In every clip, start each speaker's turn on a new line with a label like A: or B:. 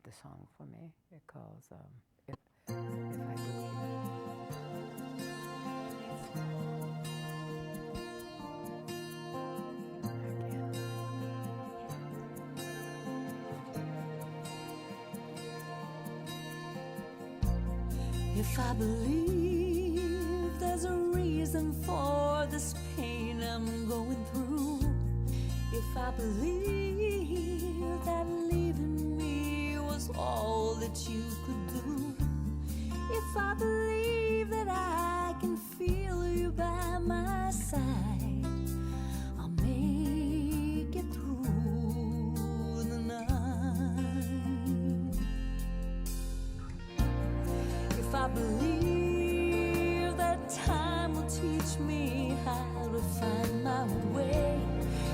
A: the song for me. It calls If I Believe.
B: If I believe there's a reason for this pain I'm going through, if I believe that leaving me was all that you could do, if I believe that I can feel you by my side, I'll make it through the night. If I believe that time will teach me how to find my way,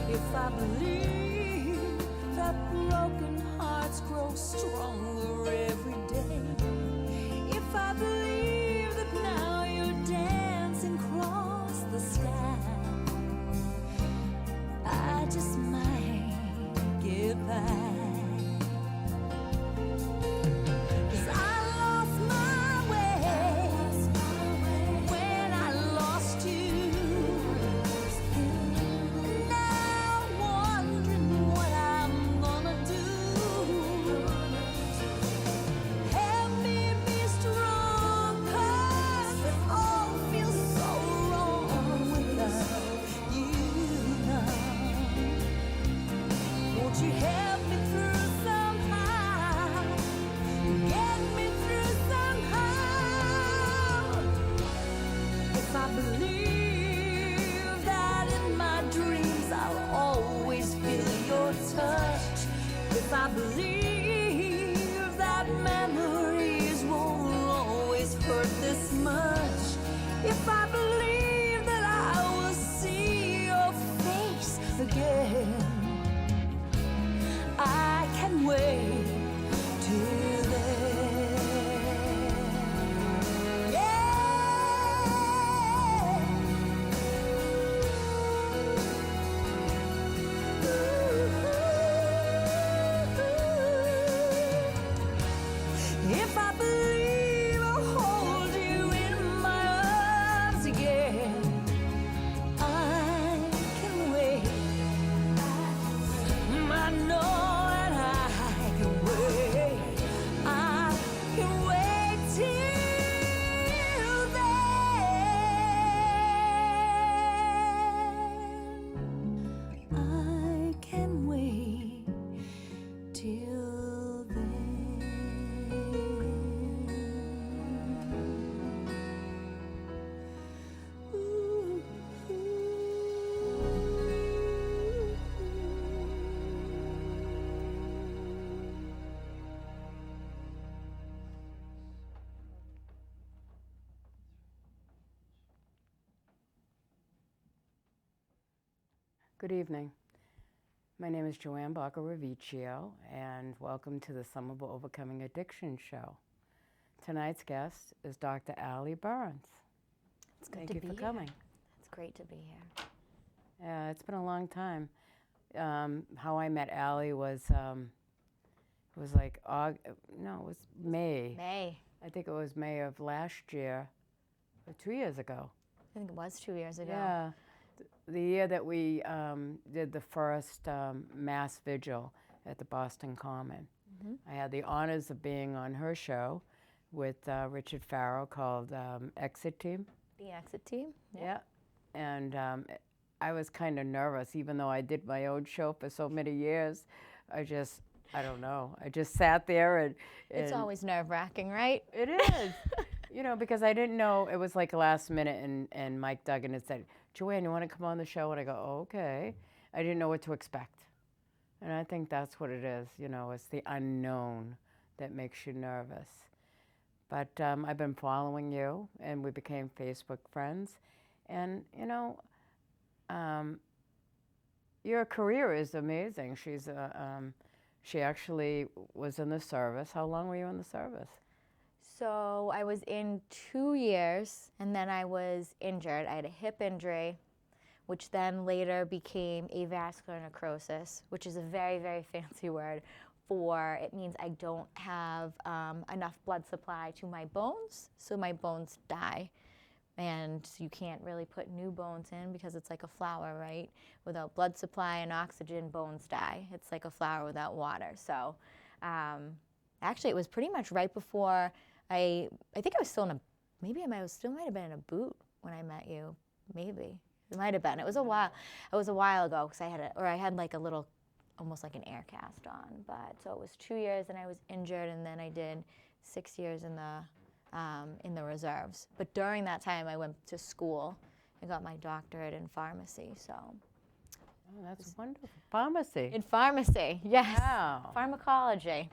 B: if I believe that broken hearts grow stronger every day, if I believe that now you're dancing across the sky, I just might get by. If I believe that memories won't always hurt this much, if I believe that I will see your face again, I can wait till then. If I believe I'll hold you in my arms again, I can wait. I know that I can wait. I can wait till then. I can wait till then.
A: Good evening. My name is Joanne Bacca-Ravicchio, and welcome to the Somerville Overcoming Addiction show. Tonight's guest is Dr. Allie Burns.
C: It's good
A: Thank
C: to
A: you
C: be
A: for
C: here.
A: coming.
C: It's great to be here.
A: Yeah, it's been a long time. How I met Allie was like it was May.
C: May.
A: I think it was May of last year, or 2 years ago.
C: I think it was 2 years ago.
A: Yeah, the year that we did the first mass vigil at the Boston Common.
C: Mm-hmm.
A: I had the honors of being on her show with Richard Farrell called Exit Team.
C: The Exit Team.
A: Yeah, and I was kind of nervous, even though I did my own show for so many years. I don't know. I just sat there and
C: It's always nerve-wracking, right?
A: It is. Because I didn't know, it was like last minute, and Mike Duggan had said, Joanne, you want to come on the show? And I go, oh, okay. I didn't know what to expect. And I think that's what it is, it's the unknown that makes you nervous. But I've been following you, and we became Facebook friends. And, your career is amazing. She actually was in the service. How long were you in the service?
C: So I was in 2 years, and then I was injured. I had a hip injury, which then later became avascular necrosis, which is a very, very fancy word. it means I don't have enough blood supply to my bones, so my bones die. And you can't really put new bones in because it's like a flower, right? Without blood supply and oxygen, bones die. It's like a flower without water. So actually, it was pretty much right before I think I was still in a, maybe I still might have been in a boot when I met you. Maybe. It might have been. It was a while ago because I had like a little, almost like an air cast on. But so it was 2 years and I was injured, and then I did 6 years in the reserves. But during that time, I went to school and got my doctorate in pharmacy. So.
A: Oh, that's wonderful. Pharmacy.
C: In pharmacy, yes.
A: Wow.
C: Pharmacology.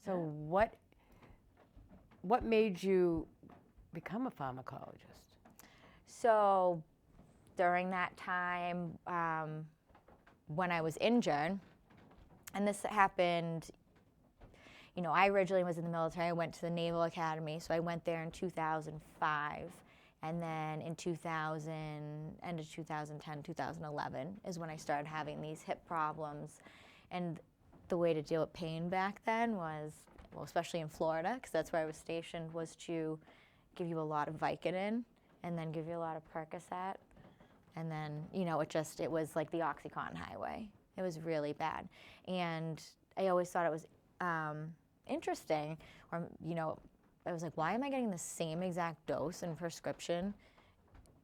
A: So what made you become a pharmacologist?
C: So during that time, when I was injured, and this happened, you know, I originally was in the military. I went to the Naval Academy, so I went there in 2005. And then in end of 2010, 2011 is when I started having these hip problems. And the way to deal with pain back then was, well, especially in Florida, because that's where I was stationed, was to give you a lot of Vicodin and then give you a lot of Percocet. And then, you know, it was like the OxyContin highway. It was really bad. And I always thought it was interesting, or, you know, I was like, why am I getting the same exact dose and prescription?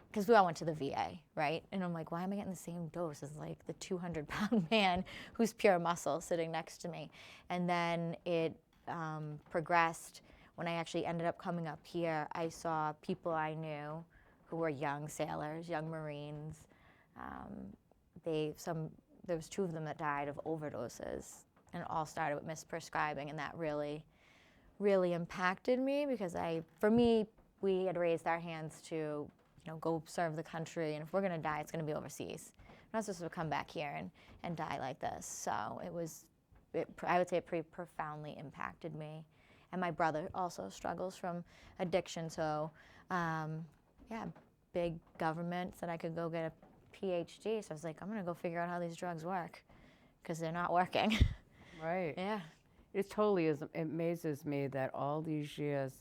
C: Because we all went to the VA, right? And I'm like, why am I getting the same dose as like the 200-pound man who's pure muscle sitting next to me? And then it progressed. When I actually ended up coming up here, I saw people I knew who were young sailors, young Marines. There was 2 of them that died of overdoses, and it all started with misprescribing, and that really impacted me because for me, we had raised our hands to, you know, go serve the country, and if we're gonna die, it's gonna be overseas. We're not supposed to come back here and die like this. So I would say it pretty profoundly impacted me. And my brother also struggles from addiction, so big government said I could go get a PhD, so I was like, I'm gonna go figure out how these drugs work, because they're not working.
A: Right.
C: Yeah.
A: It totally is. It amazes me that all these years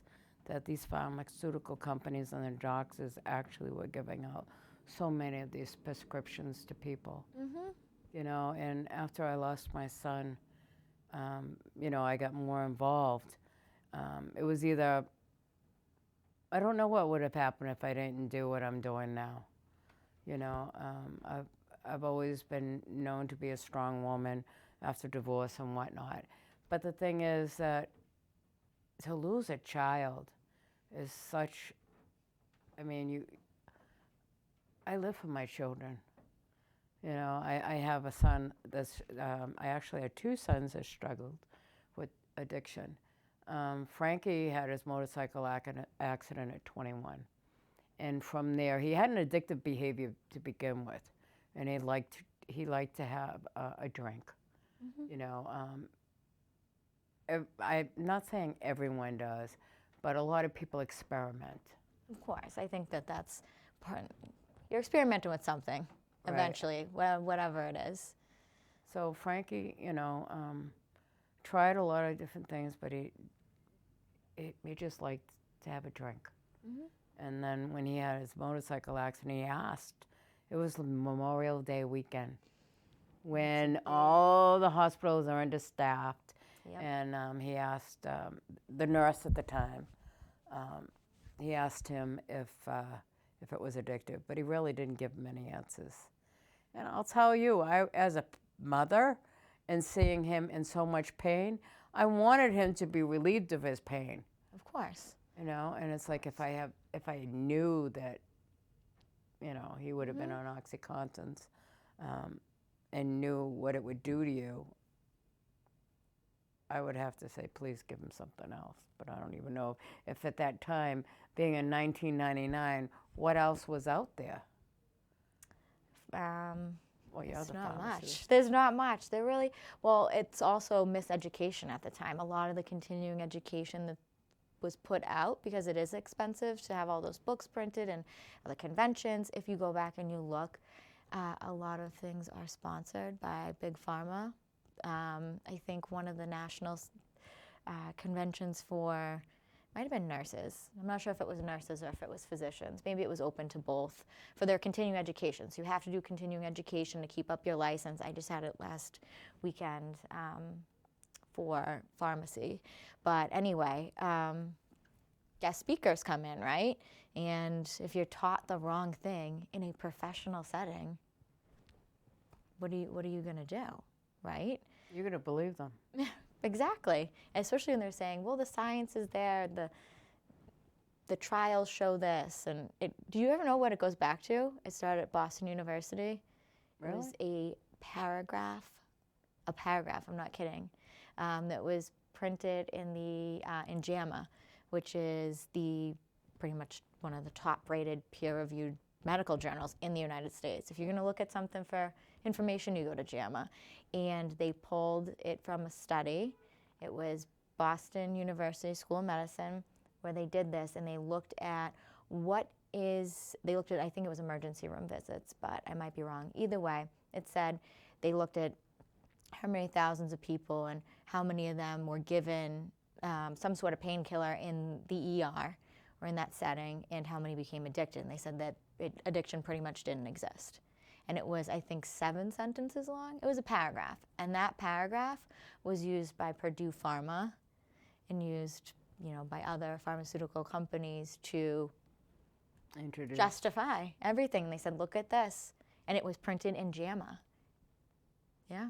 A: that these pharmaceutical companies and their doctors actually were giving out so many of these prescriptions to people. Mm-hmm. You know, and after I lost my son, you know, I got more involved. It was either, I don't know what would have happened if I didn't do what I'm doing now. You know, I've always been known to be a strong woman after divorce and whatnot. But the thing is that to lose a child is such, I mean, I live for my children. You know, I have a son I actually had 2 sons that struggled with addiction. Frankie had his motorcycle accident at 21. And from there, he had an addictive behavior to begin with. And he liked to have a drink. Mm-hmm. You know, I'm not saying everyone does, but a lot of people experiment.
C: Of course, I think that's part. You're experimenting with something, eventually, right. Whatever it is.
A: So Frankie, you know, tried a lot of different things, but he just liked to have a drink. Mm-hmm. And then when he had his motorcycle accident, he asked. It was Memorial Day weekend, when all the hospitals are understaffed. Yep. And he asked the nurse at the time, he asked him if it was addictive, but he really didn't give him any answers. And I'll tell you, as a mother and seeing him in so much pain, I wanted him to be relieved of his pain.
C: Of course. You
A: know, and it's like if I knew that, you know, he would have been on OxyContins and knew what it would do to you, I would have to say, please give him something else. But I don't even know if at that time, being in 1999, what else was out there? Well,
C: there's not much. There's not much. It's also miseducation at the time. A lot of the continuing education that was put out, because it is expensive to have all those books printed and the conventions. If you go back and you look, a lot of things are sponsored by Big Pharma, I think one of the national conventions for, might have been nurses. I'm not sure if it was nurses or if it was physicians. Maybe it was open to both for their continuing education. So you have to do continuing education to keep up your license. I just had it last weekend for pharmacy. But anyway, guest speakers come in, right? And if you're taught the wrong thing in a professional setting, what are you going to do, right?
A: You're going to believe them.
C: Exactly. Especially when they're saying, well, the science is there, the trials show this. And do you ever know what it goes back to? It started at Boston University.
A: Really?
C: It was a paragraph, I'm not kidding, that was printed in JAMA, which is pretty much one of the top-rated peer-reviewed medical journals in the United States. If you're going to look at something for information, you go to JAMA. And they pulled it from a study. It was Boston University School of Medicine where they did this, and they looked at I think it was emergency room visits, but I might be wrong. Either way, it said they looked at how many thousands of people and how many of them were given some sort of painkiller in the ER or in that setting, and how many became addicted. And they said that addiction pretty much didn't exist. And it was, I think, 7 sentences long. It was a paragraph. And that paragraph was used by Purdue Pharma and used, by other pharmaceutical companies to justify everything. They said, look at this. And it was printed in JAMA. Yeah.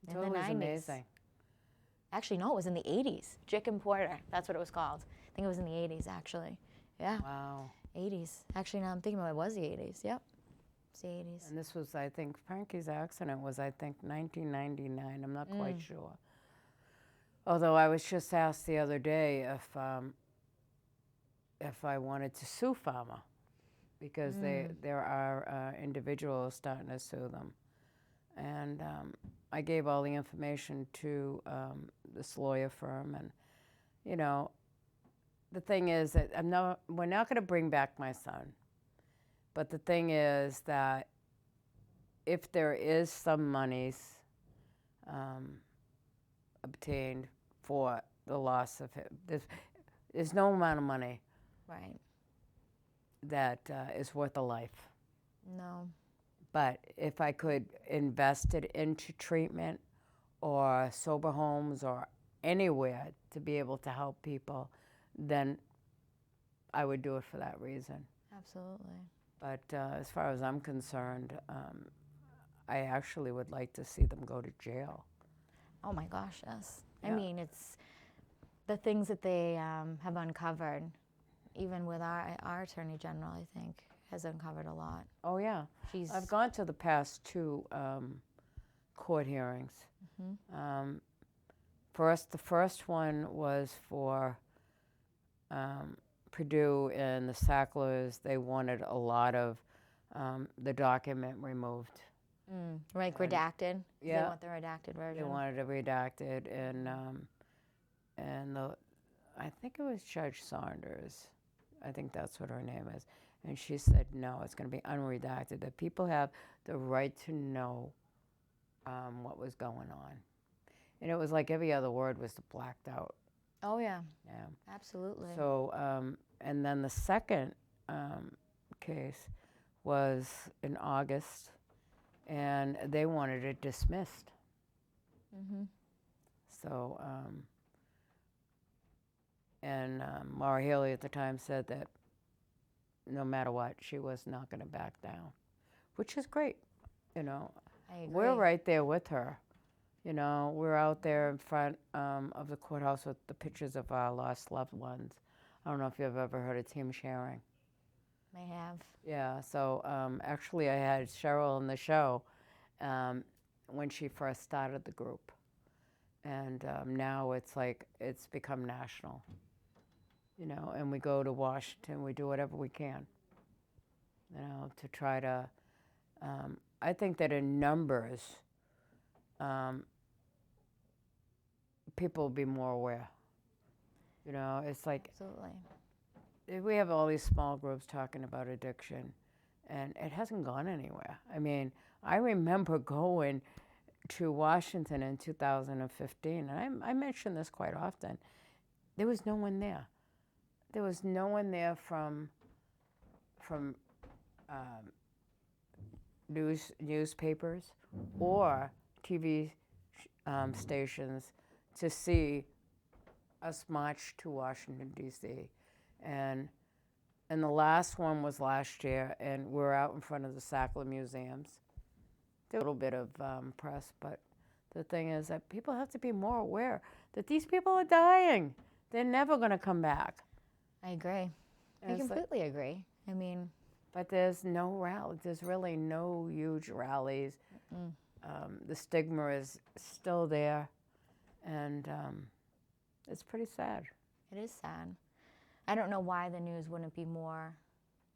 A: It's
C: in the
A: always
C: 90s.
A: amazing.
C: Actually, no, it was in the 80s. Jick and Porter. That's what it was called. I think it was in the 80s, actually. Yeah.
A: Wow.
C: 80s. Actually, now I'm thinking about it, was the 80s. Yep. It's the 80s.
A: And this was, I think, Frankie's accident was, 1999. I'm not quite sure. Although I was just asked the other day if I wanted to sue pharma, because there are individuals starting to sue them. And I gave all the information to this lawyer firm, and the thing is that we're not going to bring back my son. But the thing is that if there is some monies obtained for the loss of him, there's no amount of money
C: Right.
A: that is worth a life.
C: No.
A: But if I could invest it into treatment or sober homes or anywhere to be able to help people, then I would do it for that reason.
C: Absolutely.
A: But as far as I'm concerned, I actually would like to see them go to jail.
C: Oh my gosh, yes.
A: Yeah.
C: I mean, it's the things that they have uncovered, even with our Attorney General, I think, has uncovered a lot.
A: Oh, yeah. I've gone to the past 2 court hearings.
C: Mm-hmm.
A: The first one was for Purdue and the Sacklers. They wanted a lot of the document removed.
C: Like redacted?
A: Yeah.
C: They want the redacted version?
A: They wanted it redacted, and I think it was Judge Saunders. I think that's what her name is. And she said, no, it's going to be unredacted, that people have the right to know what was going on. And it was like every other word was blacked out.
C: Oh, yeah.
A: Yeah.
C: Absolutely.
A: So, and then the second case was in August, and they wanted it dismissed.
C: Mm-hmm.
A: So, Maura Haley at the time said that no matter what, she was not going to back down, which is great.
C: I agree.
A: We're right there with her. We're out there in front of the courthouse with the pictures of our lost loved ones. I don't know if you've ever heard of team sharing.
C: I have.
A: Yeah, so actually I had Cheryl on the show when she first started the group. And now it's become national. And we go to Washington, we do whatever we can, to try to, I think that in numbers, people will be more aware. It's like,
C: Absolutely.
A: we have all these small groups talking about addiction, and it hasn't gone anywhere. I mean, I remember going to Washington in 2015, and I mention this quite often, there was no one there. There was no one there from um, newspapers or TV stations to see us march to Washington, D.C. And the last one was last year, and we're out in front of the Sackler Museums. There was a little bit of press, but the thing is that people have to be more aware that these people are dying. They're never going to come back.
C: I agree. I
A: And it's like-
C: completely agree. I mean,
A: But there's no rally. There's really no huge rallies. The stigma is still there, and it's pretty sad.
C: it is sad. I don't know why the news wouldn't be more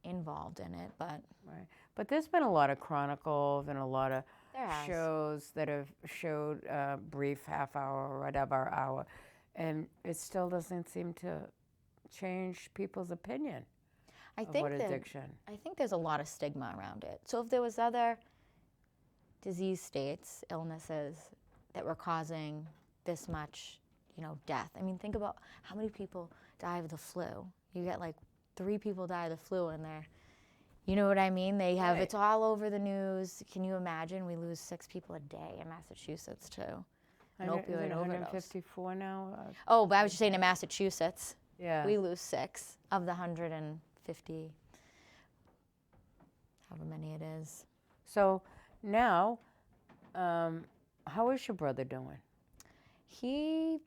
C: involved in it, but
A: Right. But there's been a lot of chronicles and a lot of
C: there has.
A: shows that have showed brief half hour or whatever hour, and it still doesn't seem to change people's opinion
C: I
A: of
C: think
A: what
C: that
A: addiction.
C: I think there's a lot of stigma around it. So if there was other disease states, illnesses that were causing this much, death. I mean, think about how many people die of the flu. You get like 3 people die of the flu and they're, you know what I mean? They have,
A: Right.
C: it's all over the news. Can you imagine? We lose 6 people a day in Massachusetts too. An
A: Is it
C: opioid overdose.
A: 154 now?
C: Oh, but I was just saying in Massachusetts,
A: Yeah.
C: we lose 6 of the 150, however many it is.
A: So now, how is your brother doing?
C: He,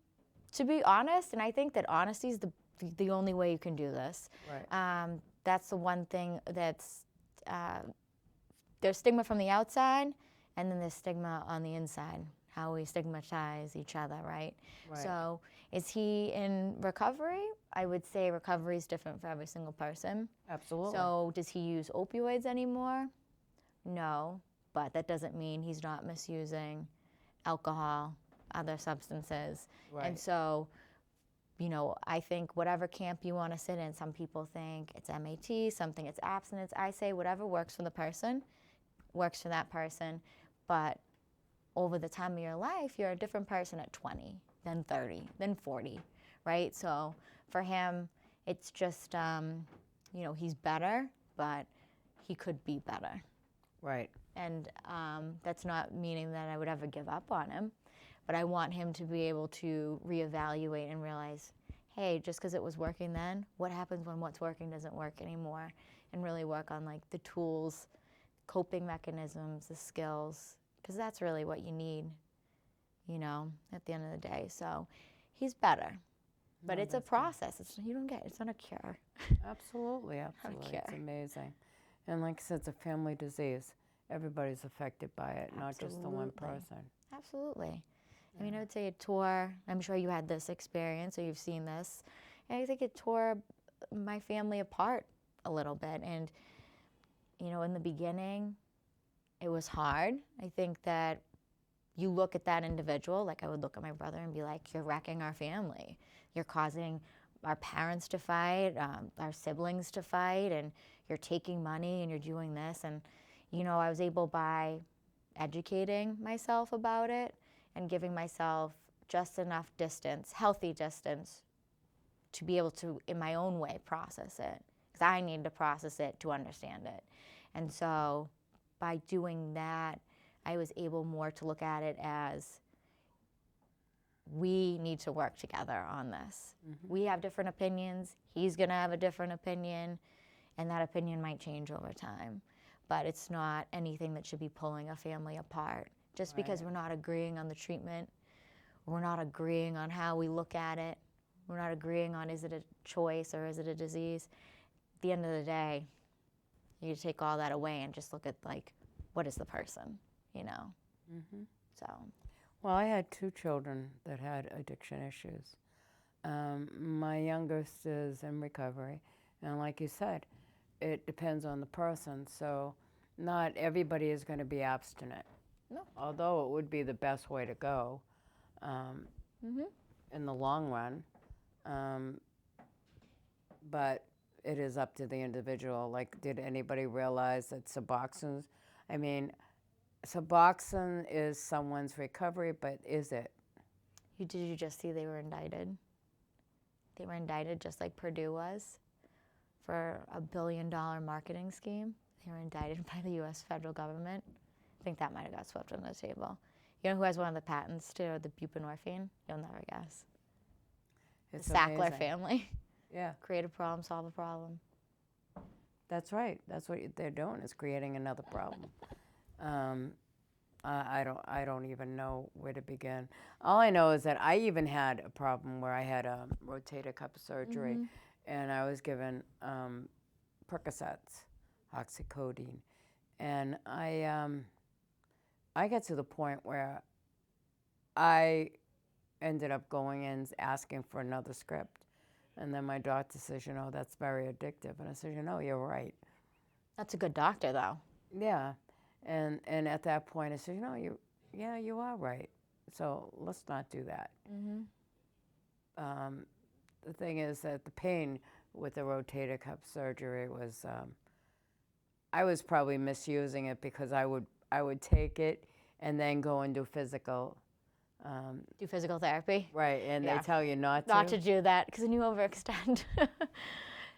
C: to be honest, and I think that honesty is the only way you can do this.
A: Right.
C: That's the one thing that's, there's stigma from the outside, and then there's stigma on the inside, how we stigmatize each other, right?
A: Right.
C: So is he in recovery? I would say recovery is different for every single person.
A: Absolutely.
C: So does he use opioids anymore? No, but that doesn't mean he's not misusing alcohol, other substances.
A: Right.
C: And so, I think whatever camp you want to sit in, some people think it's MAT, some think it's abstinence. I say whatever works for the person, works for that person. But over the time of your life, you're a different person at 20, then 30, then 40, right? So for him, it's just, he's better, but he could be better.
A: Right.
C: And that's not meaning that I would ever give up on him, but I want him to be able to reevaluate and realize, hey, just because it was working then, what happens when what's working doesn't work anymore? And really work on like the tools, coping mechanisms, the skills, because that's really what you need, at the end of the day. So he's better, but
A: No,
C: it's a
A: that's good.
C: process. It's not a cure.
A: Absolutely. Absolutely. It's
C: care.
A: amazing. And like I said, it's a family disease. Everybody's affected by it, not just the one
C: Absolutely.
A: person.
C: Absolutely. I mean, I would say it tore, I'm sure you had this experience or you've seen this, and I think it tore my family apart a little bit. And, in the beginning, it was hard. I think that you look at that individual, like I would look at my brother and be like, you're wrecking our family. You're causing our parents to fight, our siblings to fight, and you're taking money and you're doing this. And, I was able by educating myself about it and giving myself just enough distance, healthy distance, to be able to, in my own way, process it. Because I need to process it to understand it. And so by doing that, I was able more to look at it as we need to work together on this.
A: Mm-hmm.
C: We have different opinions. He's going to have a different opinion, and that opinion might change over time. But it's not anything that should be pulling a family apart. Just because we're not agreeing on the treatment, we're not agreeing on how we look at it, we're not agreeing on is it a choice or is it a disease. At the end of the day, you take all that away and just look at like, what is the person,
A: Mm-hmm.
C: So.
A: Well, I had 2 children that had addiction issues. My youngest is in recovery, and like you said, it depends on the person. So not everybody is going to be abstinent.
C: No.
A: Although it would be the best way to go in the long run. But it is up to the individual. Like, did anybody realize that Suboxone's, So boxing is someone's recovery, but is it?
C: Did you just see they were indicted? They were indicted just like Purdue was for a $1 billion marketing scheme. They were indicted by the U.S. federal government. I think that might have got swept under the table. You know who has one of the patents to the buprenorphine? You'll never guess.
A: It's
C: The Sackler
A: amazing.
C: family.
A: Yeah,
C: Create a problem, solve a problem.
A: that's right. That's what they're doing, is creating another problem. I don't even know where to begin. All I know is that I even had a problem where I had a rotator cuff surgery, and I was given Percocets, oxycodone, and I got to the point where I ended up going in asking for another script, and then my doctor says, that's very addictive, and I said, you're right.
C: That's a good doctor, though.
A: Yeah, and at that point I said, you are right. So let's not do that. The thing is that the pain with the rotator cuff surgery was, I was probably misusing it, because I would take it and then go and do physical.
C: Do physical therapy.
A: Right, and
C: Yeah.
A: they tell you not to.
C: Not to do that, because then you overextend.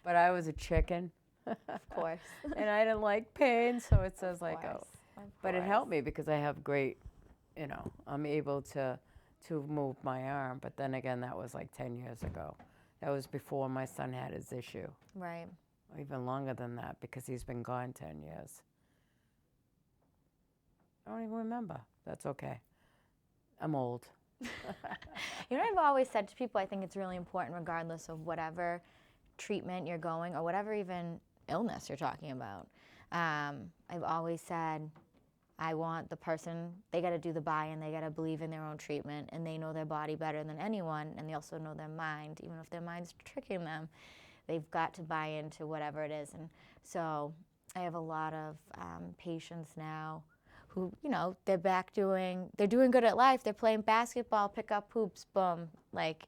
A: But I was a chicken.
C: Of course.
A: And I didn't like pain, so it says
C: Of course.
A: But it helped me because I have great, I'm able to move my arm. But then again, that was like 10 years ago. That was before my son had his issue.
C: Right.
A: Or even longer than that, because he's been gone 10 years. I don't even remember. That's okay. I'm old.
C: You know what I've always said to people? I think it's really important, regardless of whatever treatment you're going or whatever even illness you're talking about. I've always said, I want the person, they got to do the buy-in, they got to believe in their own treatment, and they know their body better than anyone, and they also know their mind, even if their mind's tricking them. They've got to buy into whatever it is. And so I have a lot of patients now who, they're they're doing good at life. They're playing basketball, pick up hoops, boom, like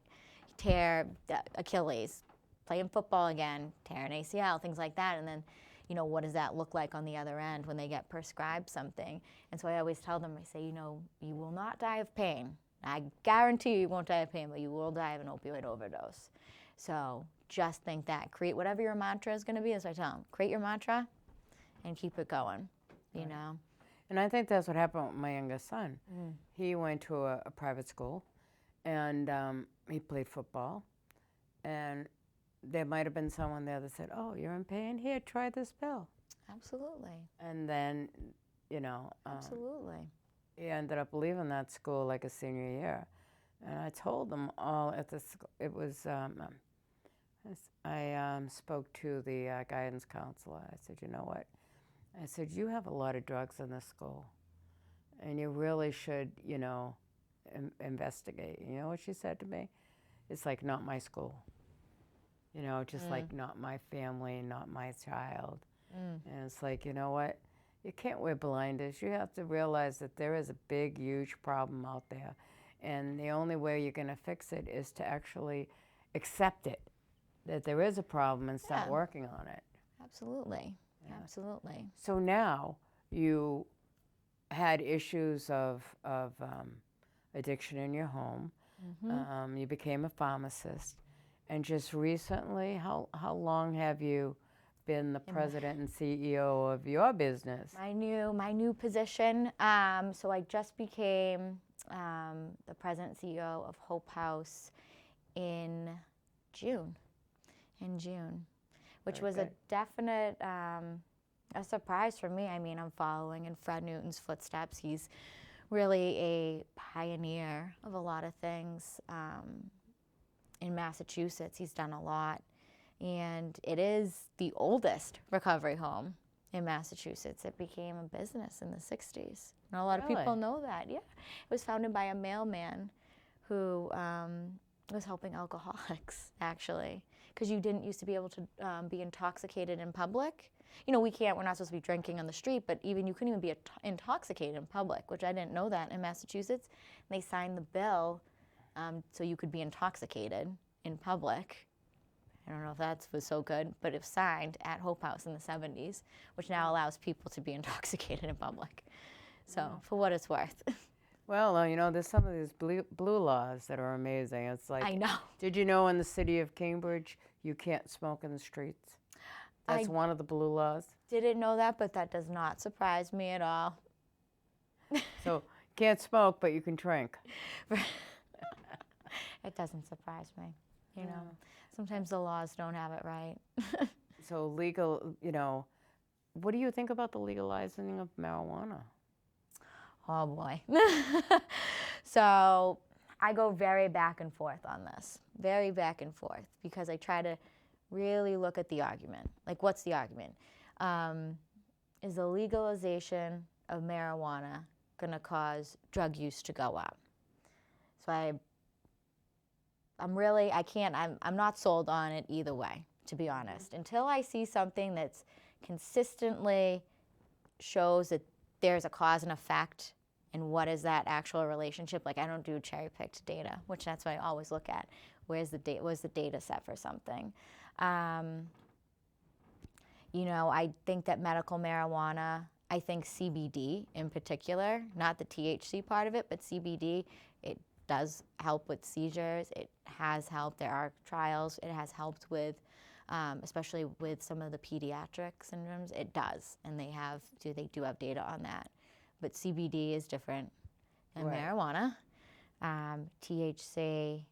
C: tear Achilles, playing football again, tear an ACL, things like that. And then, what does that look like on the other end when they get prescribed something? And so I always tell them, I say, you will not die of pain. I guarantee you won't die of pain, but you will die of an opioid overdose. So just think that. Create whatever your mantra is going to be, as I tell them. Create your mantra and keep it going, you know.
A: And I think that's what happened with my youngest son. He went to a private school, and he played football. And there might have been someone there that said, "Oh, you're in pain? Here, try this pill."
C: Absolutely.
A: And then,
C: Absolutely.
A: he ended up leaving that school like a senior year. And I told them all at the school, it was, I spoke to the guidance counselor. I said, you know what? I said, you have a lot of drugs in this school, and you really should, investigate. You know what she said to me? It's like, not my school. Just like not my family, not my child. And it's like, you know what? You can't wear blinders. You have to realize that there is a big, huge problem out there. And the only way you're going to fix it is to actually accept it, that there is a problem, and start working on it.
C: Absolutely. Yeah. Absolutely.
A: So now you had issues of addiction in your home. You became a pharmacist. And just recently, how long have you been the president and CEO of your business?
C: My new position. So I just became the president and CEO of Hope House in June. Which was a definite a surprise for me. I mean, I'm following in Fred Newton's footsteps. He's really a pioneer of a lot of things. In Massachusetts, he's done a lot. And it is the oldest recovery home in Massachusetts. It became a business in the 60s. Not a lot of people know that. Yeah. It was founded by a mailman who was helping alcoholics, actually. Because you didn't used to be able to be intoxicated in public. We're not supposed to be drinking on the street, but even you couldn't even be intoxicated in public, which I didn't know that in Massachusetts. And they signed the bill so you could be intoxicated in public. I don't know if that was so good, but it was signed at Hope House in the 70s, which now allows people to be intoxicated in public. So for what it's worth.
A: Well, there's some of these blue laws that are amazing. It's like,
C: I know.
A: did you know in the city of Cambridge, you can't smoke in the streets? That's one of the blue laws.
C: Didn't know that, but that does not surprise me at all.
A: So can't smoke, but you can drink.
C: It doesn't surprise me. You know, sometimes the laws don't have it right.
A: So legal, what do you think about the legalizing of marijuana?
C: Oh boy. So I go very back and forth on this, very back and forth, because I try to really look at the argument. Like, what's the argument? Is the legalization of marijuana going to cause drug use to go up? So I'm not sold on it either way, to be honest. Until I see something that's consistently shows that there's a cause and effect and what is that actual relationship. Like, I don't do cherry-picked data, which that's what I always look at. Where's the data set for something? I think that medical marijuana, I think CBD in particular, not the THC part of it, but CBD, it does help with seizures. It has helped. There are trials. It has helped with, especially with some of the pediatric syndromes. It does, and they do have data on that. But CBD is different than marijuana. THC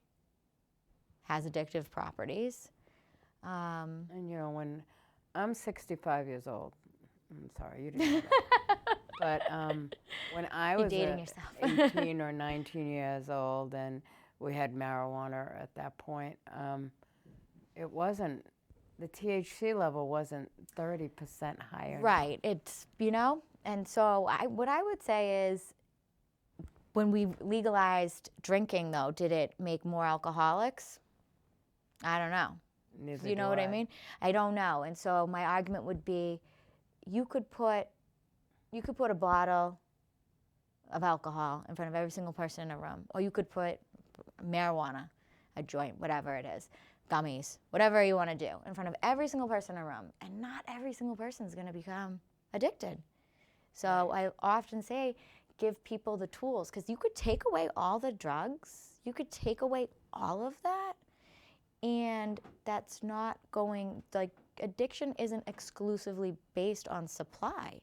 C: has addictive properties.
A: And when I'm 65 years old, I'm sorry, you didn't know that. But when I was
C: dating yourself.
A: 18 or 19 years old and we had marijuana at that point, it wasn't, the THC level wasn't 30% higher.
C: Right. It's, and so what I would say is when we legalized drinking, though, did it make more alcoholics? I don't know.
A: Neither
C: You know
A: do
C: what I mean? I don't know. And so my argument would be you could put a bottle of alcohol in front of every single person in a room, or you could put marijuana, a joint, whatever it is, gummies, whatever you want to do, in front of every single person in a room, and not every single person is going to become addicted. So I often say give people the tools, because you could take away all the drugs, you could take away all of that, and that's not going, like, addiction isn't exclusively based on supply.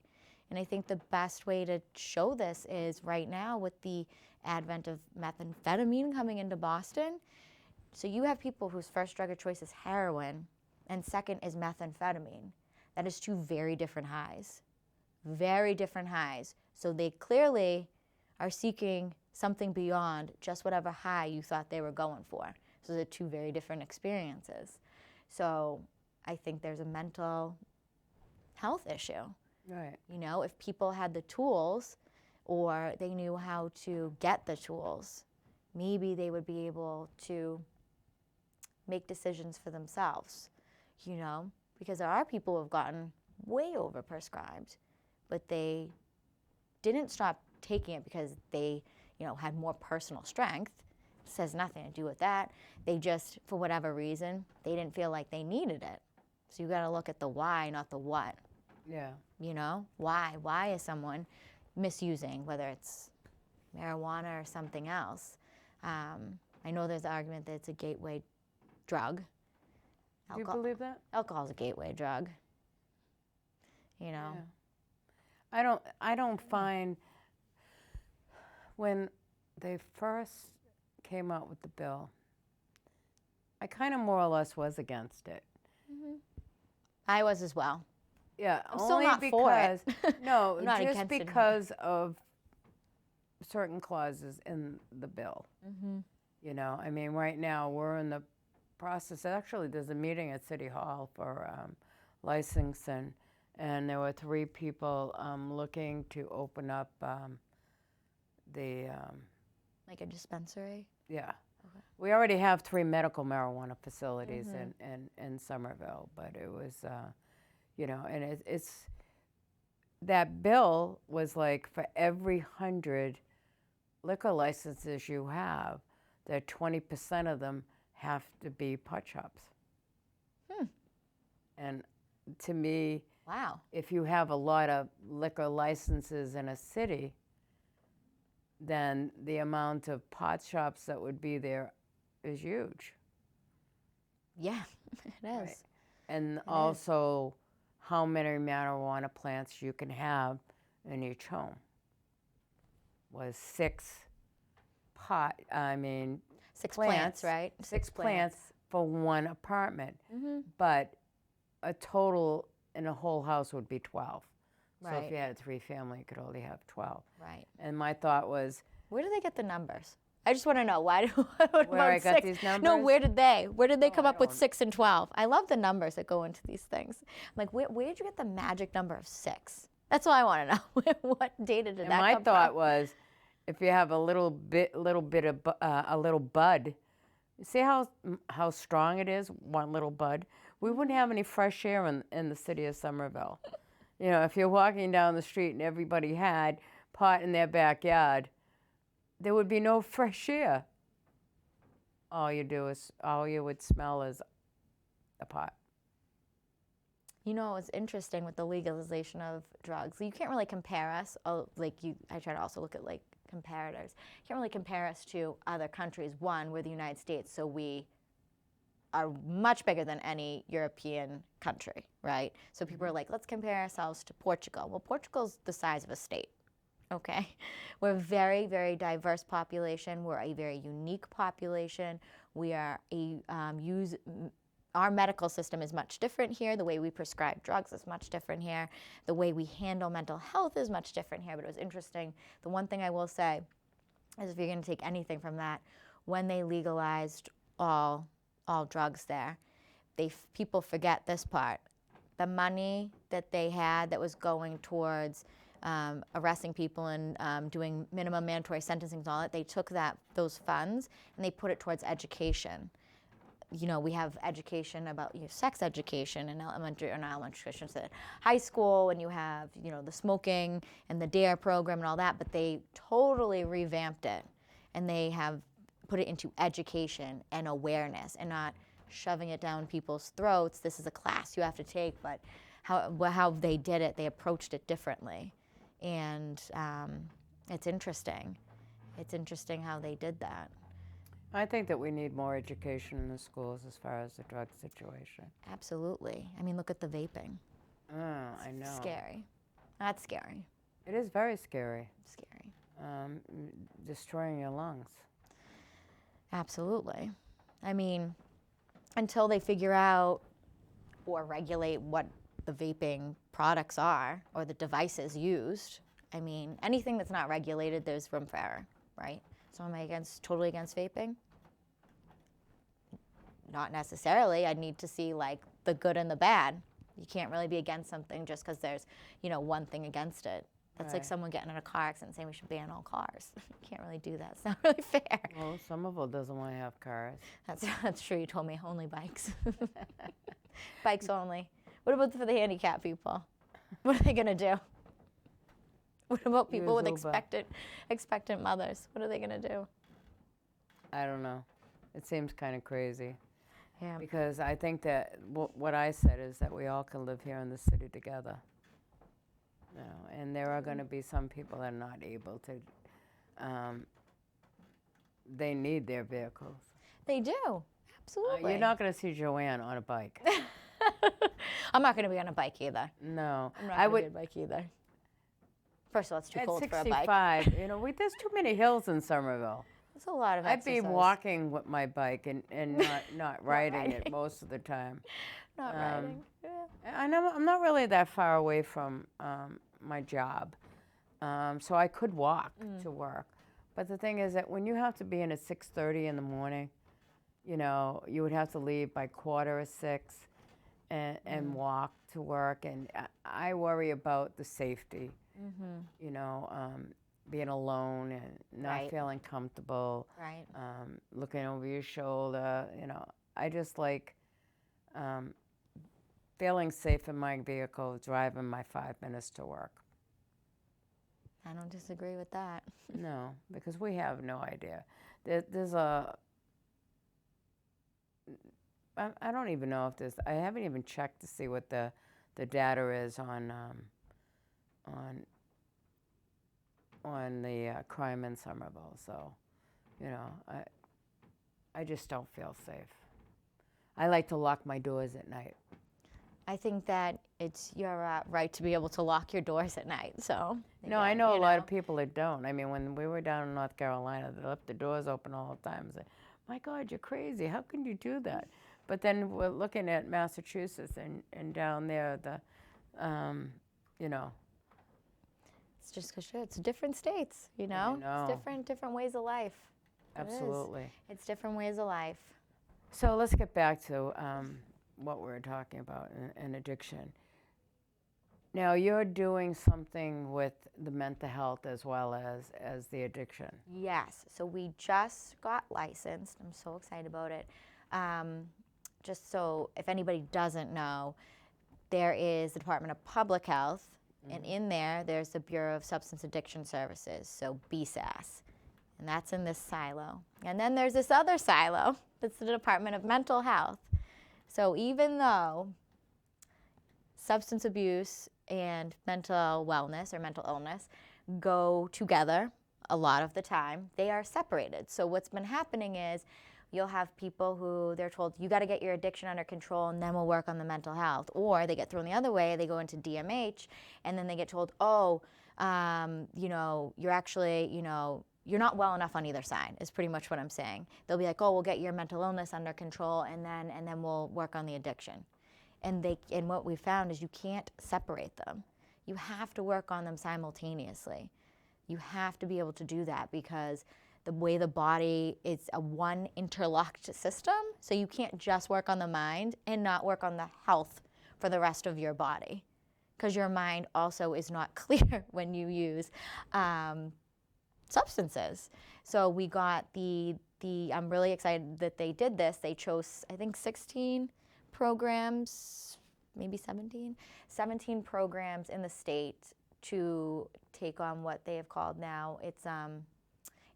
C: And I think the best way to show this is right now with the advent of methamphetamine coming into Boston. So you have people whose first drug of choice is heroin, and second is methamphetamine. That is two very different highs. Very different highs. So they clearly are seeking something beyond just whatever high you thought they were going for. So they're two very different experiences. So I think there's a mental health issue.
A: Right.
C: If people had the tools or they knew how to get the tools, maybe they would be able to make decisions for themselves, because there are people who have gotten way overprescribed, but they didn't stop taking it because they, had more personal strength. It has nothing to do with that. They just, for whatever reason, they didn't feel like they needed it. So you got to look at the why, not the what.
A: Yeah.
C: Why? Why is someone misusing, whether it's marijuana or something else? I know there's an argument that it's a gateway drug.
A: Do you believe that?
C: Alcohol's a gateway drug.
A: Yeah. I don't find, when they first came out with the bill, I kind of more or less was against it.
C: Mm-hmm. I was as well.
A: Yeah,
C: I'm
A: only
C: still not
A: because,
C: for it.
A: no,
C: I'm not
A: just
C: against it.
A: because of certain clauses in the bill.
C: Mm-hmm.
A: Right now we're in the process. Actually, there's a meeting at City Hall for licensing, and there were 3 people looking to open up
C: Like a dispensary?
A: Yeah.
C: Okay.
A: We already have 3 medical marijuana facilities in Somerville, but it was, and it's that bill was like for every 100 liquor licenses you have, that 20% of them have to be pot shops. And to me,
C: Wow.
A: If you have a lot of liquor licenses in a city, then the amount of pot shops that would be there is huge.
C: Yeah, it is.
A: Right. And also how many marijuana plants you can have in each home. Was six
C: plants, right?
A: Six plants for one apartment. But a total in a whole house would be 12. So if
C: Right.
A: you had a 3-family, you could only have 12.
C: Right.
A: And my thought was,
C: Where do they get the numbers? I just want to know why.
A: Where I got these
C: No,
A: numbers?
C: where did they come
A: I
C: up with
A: don't-
C: 6 and 12? I love the numbers that go into these things. I'm like, where did you get the magic number of 6? That's all I want to know. What data did
A: and
C: that
A: my
C: come
A: thought
C: from?
A: was, if you have a little bit of a little bud, see how strong it is, one little bud. We wouldn't have any fresh air in the city of Somerville. You know, if you're walking down the street and everybody had pot in their backyard, there would be no fresh air. All you would smell is the pot.
C: You know, it's interesting with the legalization of drugs. You can't really compare us. I try to also look at like comparators. You can't really compare us to other countries. One, we're the United States, so we are much bigger than any European country, right? So people are like, let's compare ourselves to Portugal. Well, Portugal's the size of a state. Okay, we're a very, very diverse population. We're a very unique population. We are our medical system is much different here. The way we prescribe drugs is much different here. The way we handle mental health is much different here. But it was interesting. The one thing I will say is, if you're going to take anything from that, when they legalized all drugs there, people forget this part. The money that they had that was going towards arresting people and doing minimum mandatory sentencing and all that, they took those funds and they put it towards education. You know, we have education about sex education in elementary education, so high school, and you have the smoking and the DARE program and all that. But they totally revamped it, and they have put it into education and awareness, and not shoving it down people's throats. This is a class you have to take, but how they did it, they approached it differently. And it's interesting. It's interesting how they did that.
A: I think that we need more education in the schools as far as the drug situation.
C: Absolutely. I mean, look at the vaping.
A: I know.
C: Scary. That's scary.
A: It is very scary.
C: Scary.
A: Destroying your lungs.
C: Absolutely. I mean, until they figure out or regulate what the vaping products are or the devices used, I mean, anything that's not regulated, there's room for error, right? So am I totally against vaping? Not necessarily. I need to see like the good and the bad. You can't really be against something just because there's, one thing against it. That's like someone getting in a car accident saying we should ban all cars. You can't really do that. It's not really fair.
A: Well, Somerville doesn't want to have cars.
C: That's true. You told me only bikes. Bikes only. What about for the handicapped people? What are they going to do? What about people with
A: Use Uber.
C: expectant mothers? What are they going to do?
A: I don't know. It seems kind of crazy.
C: Yeah.
A: Because I think that what I said is that we all can live here in the city together. And there are going to be some people that are not able to. They need their vehicles.
C: They do. Absolutely.
A: You're not going to see Joanne on a bike.
C: I'm not going to be on a bike either.
A: No.
C: I'm not going to be on a bike either. First of all, it's too
A: At
C: cold for a
A: 65,
C: bike.
A: there's too many hills in Somerville.
C: It's a lot of
A: I'd be
C: exercise.
A: walking with my bike and not riding it most of the time.
C: Not riding. Yeah.
A: I'm not really that far away from my job, so I could walk to work. But the thing is that when you have to be in at 6:30 in the morning, you would have to leave by 5:45 and walk to work, and I worry about the safety. Being alone and not feeling comfortable.
C: Right.
A: Looking over your shoulder. I just like feeling safe in my vehicle, driving my 5 minutes to work.
C: I don't disagree with that.
A: No, because we have no idea. I don't even know if I haven't even checked to see what the the data is on the crime in Somerville. So, you know, I just don't feel safe. I like to lock my doors at night.
C: I think that it's your right to be able to lock your doors at night. So
A: No, I know a lot of people that don't. I mean, when we were down in North Carolina, they left the doors open all the time. Say, my God, you're crazy. How can you do that? But then we're looking at Massachusetts and down there, you know.
C: It's just because it's different states, you know?
A: know.
C: It's different ways of life.
A: Absolutely.
C: It's different ways of life.
A: So let's get back to what we were talking about and addiction. Now you're doing something with the mental health as well as the addiction.
C: Yes. So we just got licensed. I'm so excited about it. Just so if anybody doesn't know, there is the Department of Public Health, and in there's the Bureau of Substance Addiction Services, so BSAS, and that's in this silo. And then there's this other silo, that's the Department of Mental Health. So even though substance abuse and mental wellness or mental illness go together a lot of the time, they are separated. So what's been happening is you'll have people who they're told, you got to get your addiction under control and then we'll work on the mental health. Or they get thrown the other way, they go into DMH and then they get told, you know, you're actually, you know, you're not well enough on either side, is pretty much what I'm saying. They'll be like, oh, we'll get your mental illness under control and then we'll work on the addiction. And what we found is you can't separate them. You have to work on them simultaneously. You have to be able to do that because the way the body is a one interlocked system, so you can't just work on the mind and not work on the health for the rest of your body, because your mind also is not clear when you use substances. So we got I'm really excited that they did this. They chose, I think, 16 programs, maybe 17 programs in the state to take on what they have called now, it's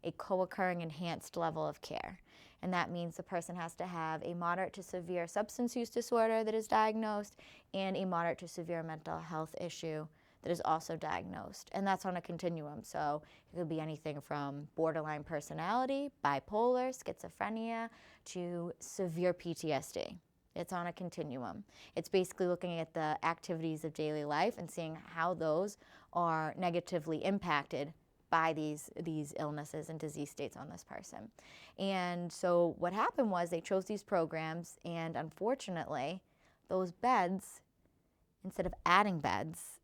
C: a co-occurring enhanced level of care. And that means the person has to have a moderate to severe substance use disorder that is diagnosed and a moderate to severe mental health issue that is also diagnosed. And that's on a continuum. So it could be anything from borderline personality, bipolar, schizophrenia, to severe PTSD. It's on a continuum. It's basically looking at the activities of daily life and seeing how those are negatively impacted by these illnesses and disease states on this person. And so what happened was they chose these programs, and unfortunately, those beds, instead of adding beds,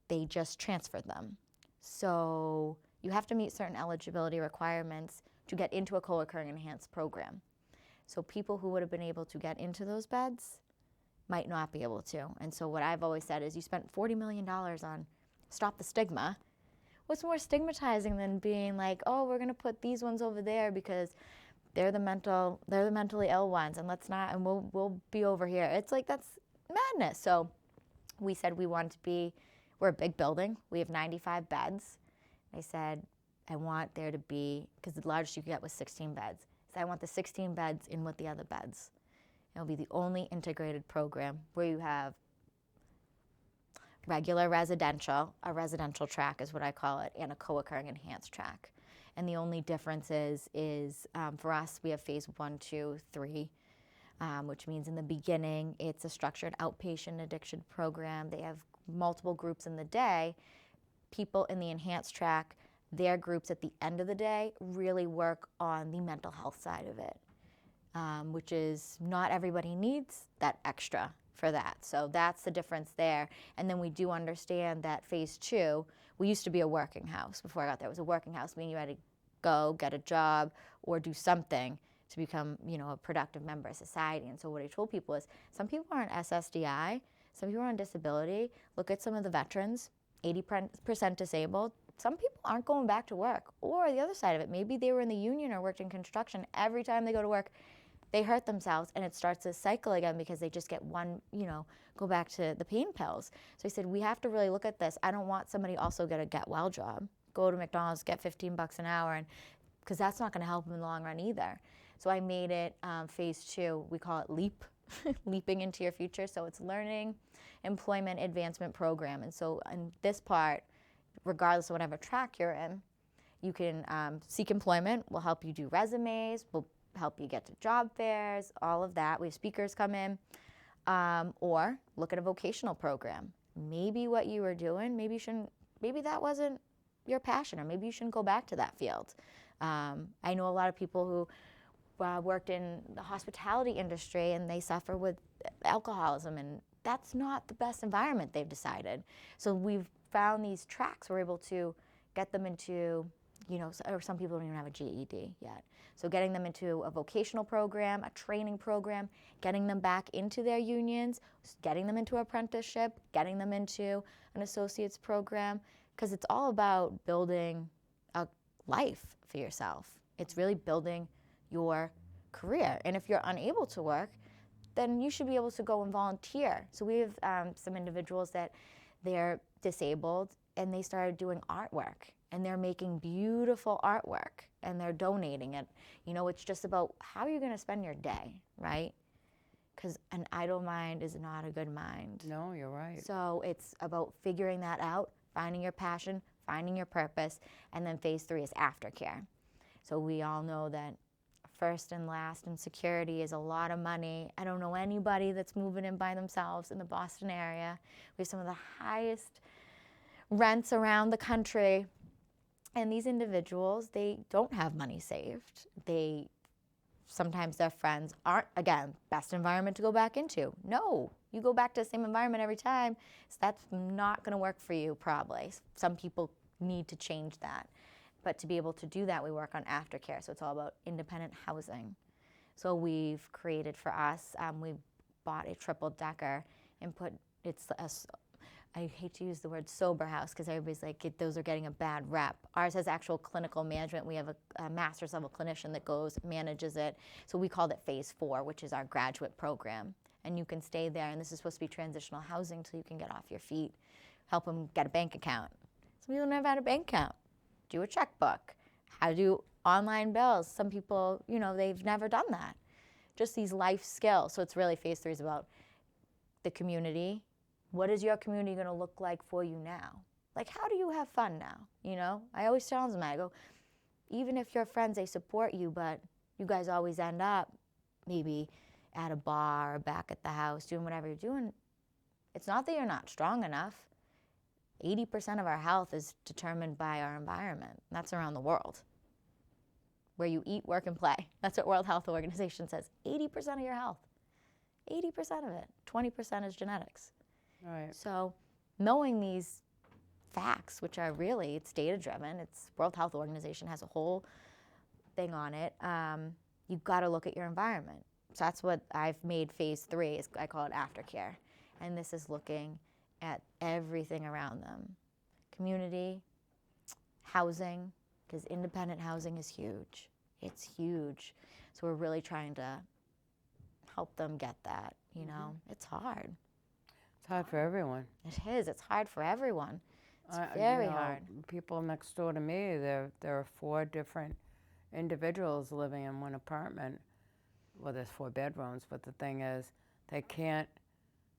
C: they just transferred them. So you have to meet certain eligibility requirements to get into a co-occurring enhanced program. So people who would have been able to get into those beds might not be able to. And so what I've always said is you spent $40 million on Stop the Stigma. What's more stigmatizing than being like, oh, we're gonna put these ones over there because they're the mentally ill ones, and let's not, and we'll be over here. It's like, that's madness. So we said we want to be, we're a big building. We have 95 beds. I said, I want there to be, because the largest you could get was 16 beds. So I want the 16 beds in with the other beds. It'll be the only integrated program where you have regular residential, a residential track is what I call it, and a co-occurring enhanced track. And the only difference is for us, we have phase 1, 2, 3, which means in the beginning, it's a structured outpatient addiction program. They have multiple groups in the day. People in the enhanced track, their groups at the end of the day really work on the mental health side of it, which is not everybody needs that extra for that. So that's the difference there. And then we do understand that phase 2, we used to be a working house. Before I got there, it was a working house, meaning you had to go get a job or do something to become, you know, a productive member of society. And so what I told people is some people are on SSDI, some people are on disability. Look at some of the veterans, 80% disabled. Some people aren't going back to work. Or the other side of it, maybe they were in the union or worked in construction. Every time they go to work, they hurt themselves, and it starts this cycle again because they just get one, you know, go back to the pain pills. So he said, we have to really look at this. I don't want somebody also get a get well job, go to McDonald's, get $15 an hour, and because that's not going to help them in the long run either. So I made it phase 2. We call it LEAP. leaping into your future. So it's learning employment advancement program. And so in this part, regardless of whatever track you're in, you can seek employment. We'll help you do resumes. We'll help you get to job fairs, all of that. We have speakers come in. Or look at a vocational program. Maybe what you were doing, maybe that wasn't your passion, or maybe you shouldn't go back to that field. I know a lot of people who worked in the hospitality industry and they suffer with alcoholism, and that's not the best environment, they've decided. So we've found these tracks, we're able to get them into, or some people don't even have a GED yet. So getting them into a vocational program, a training program, getting them back into their unions, getting them into apprenticeship, getting them into an associate's program, because it's all about building a life for yourself. It's really building your career. And if you're unable to work, then you should be able to go and volunteer. So we have some individuals that they're disabled and they started doing artwork, and they're making beautiful artwork and they're donating it. It's just about how you're going to spend your day, right? Because an idle mind is not a good mind.
A: No, you're right.
C: So it's about figuring that out, finding your passion, finding your purpose, and then phase 3 is aftercare. So we all know that first and last in security is a lot of money. I don't know anybody that's moving in by themselves in the Boston area. We have some of the highest rents around the country. And these individuals, they don't have money saved. Sometimes their friends aren't, again, best environment to go back into. No, you go back to the same environment every time, so that's not gonna work for you probably. Some people need to change that. But to be able to do that, we work on aftercare. So it's all about independent housing. So we've created for us, we bought a triple decker and I hate to use the word sober house because everybody's like, those are getting a bad rep. Ours has actual clinical management. We have a master's level clinician that manages it. So we called it phase 4, which is our graduate program. And you can stay there, and this is supposed to be transitional housing so you can get off your feet, help them get a bank account. Some people never had a bank account. Do a checkbook, how to do online bills. Some people, they've never done that. Just these life skills. So it's really phase 3 is about the community. What is your community going to look like for you now? Like, how do you have fun now? I always tell them, I go, even if your friends, they support you, but you guys always end up maybe at a bar or back at the house doing whatever you're doing. It's not that you're not strong enough. 80% of our health is determined by our environment. That's around the world. Where you eat, work, and play. That's what World Health Organization says. 80% of your health. 80% of it. 20% is genetics.
A: Right.
C: So knowing these facts, which are really, it's data-driven. It's World Health Organization has a whole thing on it. You've got to look at your environment. So that's what I've made phase 3, is I call it aftercare. And this is looking at everything around them. Community, housing, because independent housing is huge. It's huge. So we're really trying to help them get that, It's hard.
A: It's hard for everyone.
C: It is. It's hard for everyone. It's very hard.
A: People next door to me, there are 4 different individuals living in one apartment. Well, there's 4 bedrooms, but the thing is, they can't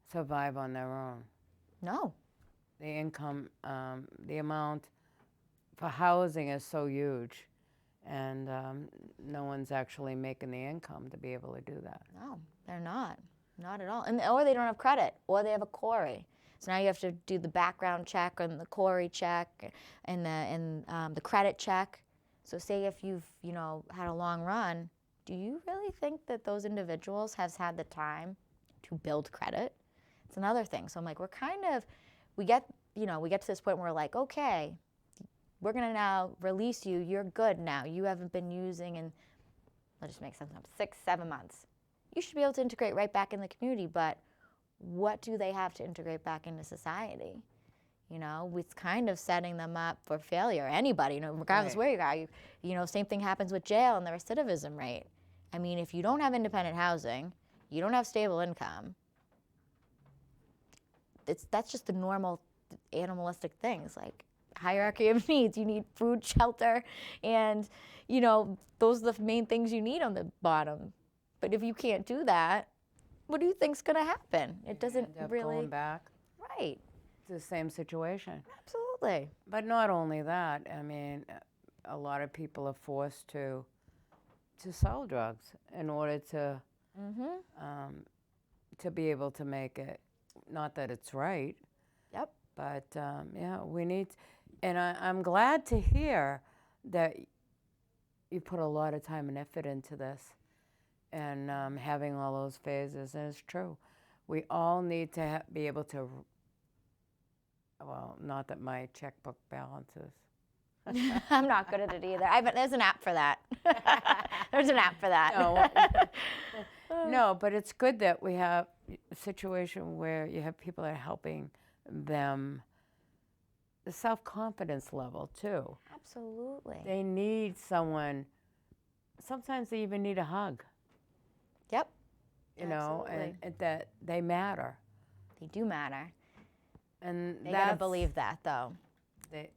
A: survive on their own.
C: No.
A: The income, the amount for housing is so huge, and no one's actually making the income to be able to do that.
C: No, they're not. Not at all. Or they don't have credit, or they have a quarry. So now you have to do the background check and the quarry check and the credit check. So say if you've had a long run, do you really think that those individuals have had the time to build credit? It's another thing. So I'm like, we get to this point where we're like, okay, we're gonna now release you. You're good now. You haven't been using in, let's just make something up, 6-7 months. You should be able to integrate right back in the community, but what do they have to integrate back into society? It's kind of setting them up for failure. Anybody, regardless where you are, same thing happens with jail and the recidivism rate. I mean, if you don't have independent housing, you don't have stable income, that's just the normal animalistic things, like hierarchy of needs. You need food, shelter, and, those are the main things you need on the bottom. But if you can't do that, what do you think's going to happen? It doesn't
A: End up
C: really.
A: going back
C: Right.
A: to the same situation.
C: Absolutely.
A: But not only that, I mean, a lot of people are forced to sell drugs in order to be able to make it. Not that it's right,
C: Yep.
A: but yeah, we need. And I'm glad to hear that you put a lot of time and effort into this, and having all those phases. And it's true. We all need to be able to. Well, not that my checkbook balances.
C: I'm not good at it either. There's an app for that. There's an app for that.
A: No, but it's good that we have a situation where you have people that are helping them, the self-confidence level too.
C: Absolutely.
A: They need someone, sometimes they even need a hug.
C: Yep.
A: You know, and that they matter.
C: They do matter.
A: And
C: They gotta believe that though.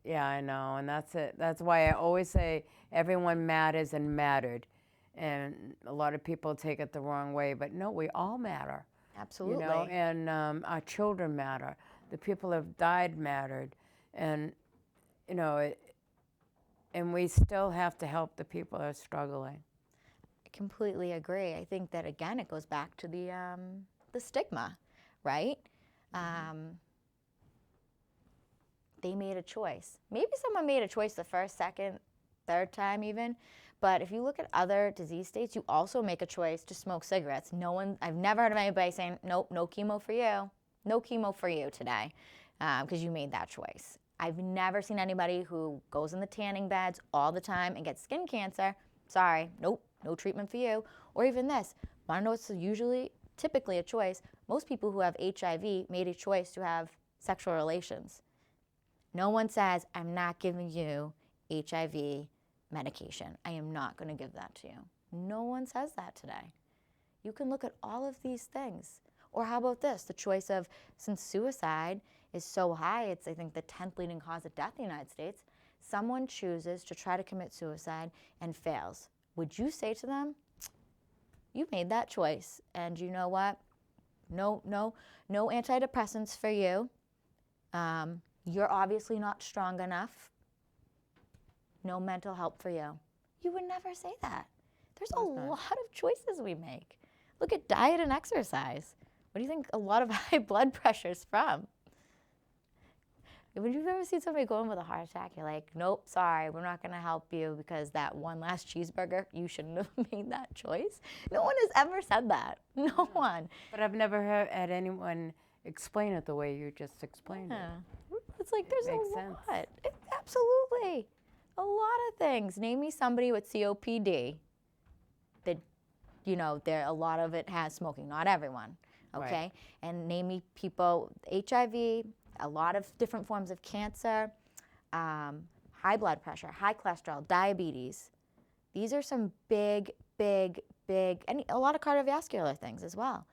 A: Yeah, I know, and that's it. That's why I always say everyone matters and mattered. And a lot of people take it the wrong way, but no, we all matter.
C: Absolutely.
A: You know, and our children matter. The people who have died mattered, and you know, and we still have to help the people that are struggling.
C: I completely agree. I think that again, it goes back to the stigma, right? They made a choice. Maybe someone made a choice the first, second, third time even. But if you look at other disease states, you also make a choice to smoke cigarettes. I've never heard of anybody saying, nope, no chemo for you. No chemo for you today, because you made that choice. I've never seen anybody who goes in the tanning beds all the time and gets skin cancer. Sorry, nope, no treatment for you. Or even this, want to know what's typically a choice? Most people who have HIV made a choice to have sexual relations. No one says, I'm not giving you HIV medication. I am not going to give that to you. No one says that today. You can look at all of these things. Or how about this? The choice of, since suicide is so high, it's I think the 10th leading cause of death in the United States, someone chooses to try to commit suicide and fails. Would you say to them, you made that choice, and you know what? No antidepressants for you. You're obviously not strong enough. No mental help for you. You would never say that. There's a lot of choices we make. Look at diet and exercise. What do you think a lot of high blood pressure is from? When you've ever seen somebody going with a heart attack, you're like, nope, sorry, we're not going to help you because that one last cheeseburger, you shouldn't have made that choice. No one has ever said that. No one.
A: But I've never had anyone explain it the way you just explained it.
C: It's like there's
A: makes
C: a
A: sense.
C: lot. Absolutely. A lot of things. Name me somebody with COPD that, you know, a lot of it has smoking. Not everyone, okay?
A: Right.
C: And name me people, HIV, a lot of different forms of cancer, high blood pressure, high cholesterol, diabetes. These are some big, and a lot of cardiovascular things as well.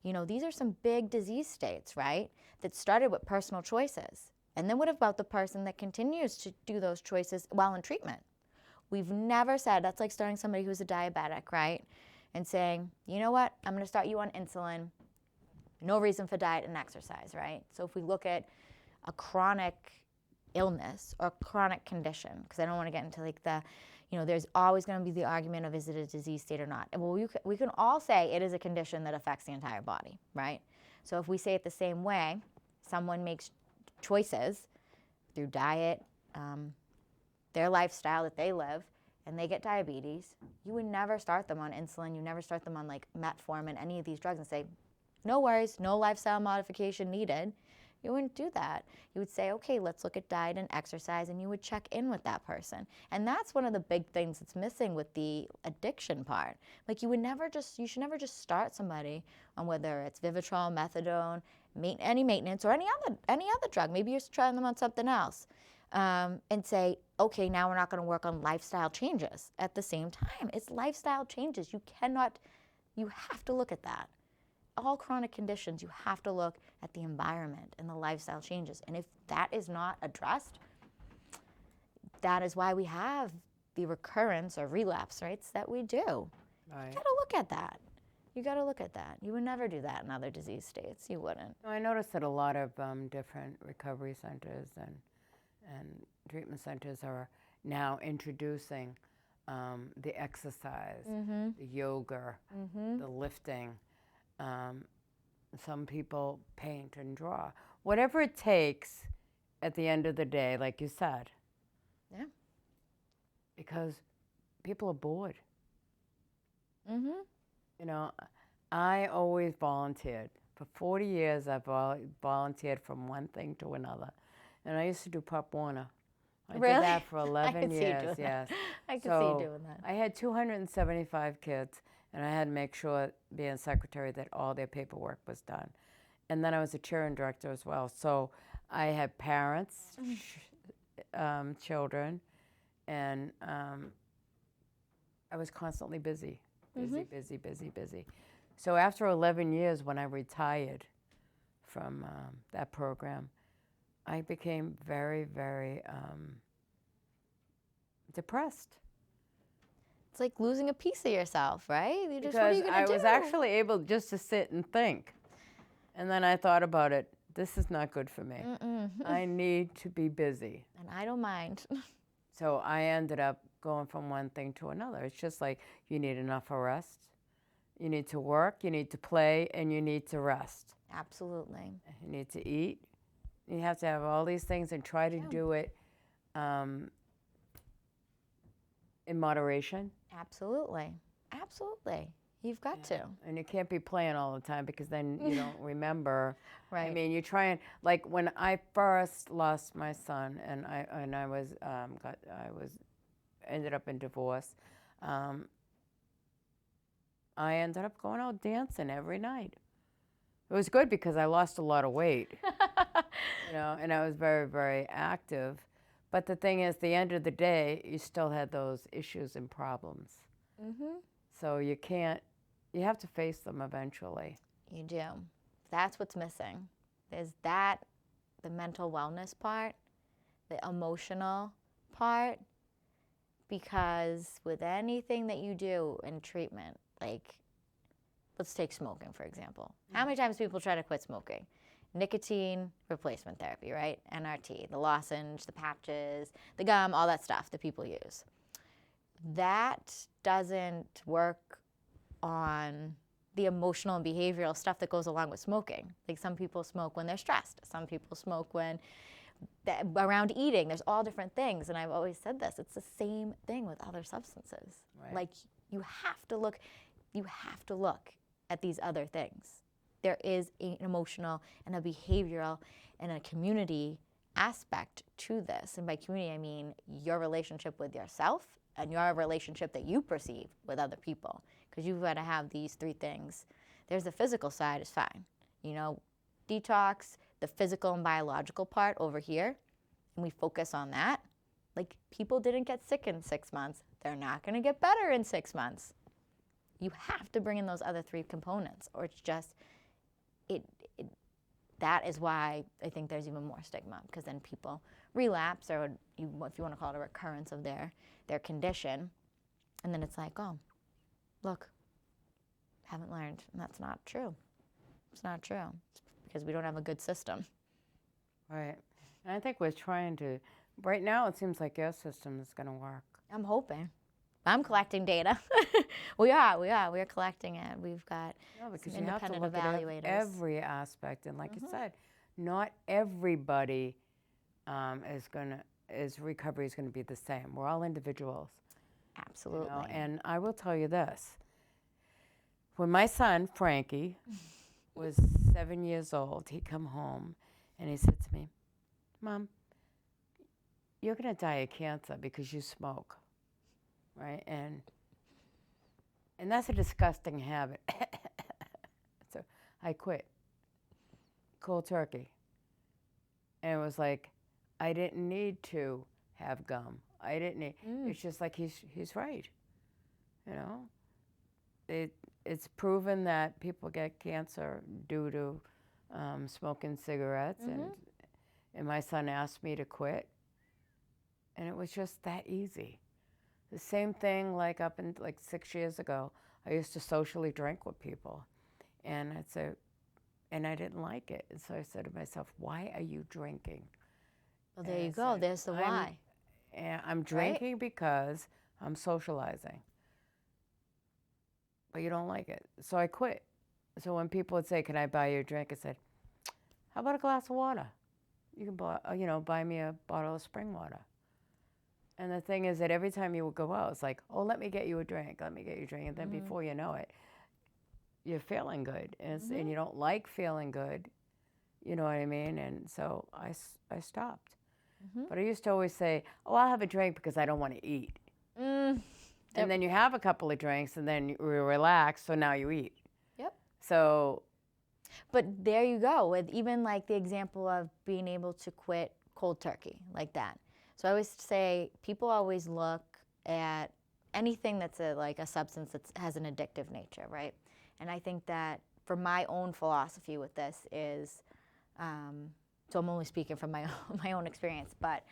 C: You know, these are some big disease states, right, that started with personal choices. And then what about the person that continues to do those choices while in treatment? We've never said, that's like starting somebody who's a diabetic, right, and saying, you know what, I'm going to start you on insulin. No reason for diet and exercise, right? So if we look at a chronic illness or chronic condition, because I don't want to get into like the, you know, there's always going to be the argument of is it a disease state or not. And well, we can all say it is a condition that affects the entire body, right? So if we say it the same way, someone makes choices through diet, their lifestyle that they live, and they get diabetes, you would never start them on insulin. You never start them on like metformin, any of these drugs, and say, no worries, no lifestyle modification needed. You wouldn't do that. You would say, okay, let's look at diet and exercise, and you would check in with that person. And that's one of the big things that's missing with the addiction part. Like you should never just start somebody on whether it's Vivitrol, methadone, any maintenance, or any other drug. Maybe you're trying them on something else. And say, okay, now we're not going to work on lifestyle changes at the same time. It's lifestyle changes. You have to look at that. All chronic conditions, you have to look at the environment and the lifestyle changes. And if that is not addressed, that is why we have the recurrence or relapse rates that we do.
A: Right.
C: You got to look at that. You got to look at that. You would never do that in other disease states. You wouldn't.
A: I noticed that a lot of different recovery centers and treatment centers are now introducing the exercise, the yoga, the lifting. Some people paint and draw. Whatever it takes at the end of the day, like you said.
C: Yeah.
A: Because people are bored. You know, I always volunteered. For 40 years, I've volunteered from one thing to another. And I used to do Pop Warner. I
C: Really?
A: did that for
C: I
A: 11
C: could see you
A: years,
C: doing
A: yes.
C: that. I could see
A: So
C: you doing that.
A: I had 275 kids, and I had to make sure, being secretary, that all their paperwork was done. And then I was a cheering director as well. So I had parents, children, and I was constantly busy. Busy. So after 11 years, when I retired from that program, I became very, very depressed.
C: It's like losing a piece of yourself, right? You just,
A: Because
C: what are you going to do?
A: I was actually able just to sit and think. And then I thought about it. This is not good for me. I need to be busy.
C: And I don't mind.
A: So I ended up going from one thing to another. It's just like you need enough rest. You need to work, you need to play, and you need to rest.
C: Absolutely.
A: You need to eat. You have to have all these things and try to do it in moderation.
C: Absolutely. You've got to.
A: And you can't be playing all the time because then you don't remember.
C: Right.
A: I mean, you try and, like when I first lost my son and I ended up in divorce. I ended up going out dancing every night. It was good because I lost a lot of weight, you know, and I was very, very active. But the thing is, the end of the day, you still had those issues and problems. So you have to face them eventually.
C: You do. That's what's missing. There's that, the mental wellness part, the emotional part, because with anything that you do in treatment, like, let's take smoking, for example. How many times people try to quit smoking? Nicotine replacement therapy, right? NRT, the lozenge, the patches, the gum, all that stuff that people use. That doesn't work on the emotional and behavioral stuff that goes along with smoking. Like some people smoke when they're stressed. Some people smoke when around eating. There's all different things. And I've always said this, it's the same thing with other substances.
A: Right.
C: Like you have to look at these other things. There is an emotional and a behavioral and a community aspect to this. And by community, I mean your relationship with yourself and your relationship that you perceive with other people. Because you've got to have these three things. There's the physical side is fine. You know, detox, the physical and biological part over here, and we focus on that. Like people didn't get sick in 6 months. They're not going to get better in 6 months. You have to bring in those other three components, or it's just, that is why I think there's even more stigma, because then people relapse, or if you want to call it a recurrence of their condition, and then it's like, oh, look, haven't learned. And that's not true. It's not true. It's because we don't have a good system.
A: Right. And I think we're trying to, right now it seems like your system is going to work.
C: I'm hoping. I'm collecting data. We are collecting it. We've got
A: Because
C: some
A: you have to
C: independent
A: look
C: evaluators.
A: at every aspect. And like you said, not everybody recovery is going to be the same. We're all individuals.
C: Absolutely.
A: You know? And I will tell you this. When my son, Frankie, was 7 years old, he come home and he said to me, Mom, you're going to die of cancer because you smoke, right? And that's a disgusting habit. So I quit, cold turkey. And it was like, I didn't need to have gum. I didn't need, it's just like he's right, you know? It's proven that people get cancer due to smoking cigarettes, and my son asked me to quit, and it was just that easy. The same thing, like 6 years ago, I used to socially drink with people, and I didn't like it. And so I said to myself, why are you drinking?
C: Well,
A: And
C: there
A: I
C: you go.
A: said,
C: There's the why.
A: And I'm drinking because I'm socializing. But you don't like it. So I quit. So when people would say, can I buy you a drink? I said, how about a glass of water? You can buy me a bottle of spring water. And the thing is that every time you would go out, it's like, oh, let me get you a drink. Let me get you a drink. And then before you know it, you're feeling good. And you don't like feeling good. You know what I mean? And so I stopped. But I used to always say, oh, I'll have a drink because I don't want to eat. And then you have a couple of drinks and then you relax, so now you eat.
C: Yep.
A: So.
C: But there you go, with even like the example of being able to quit cold turkey, like that. So I always say, people always look at anything that's like a substance that has an addictive nature, right? And I think that for my own philosophy with this is, so I'm only speaking from my own experience, but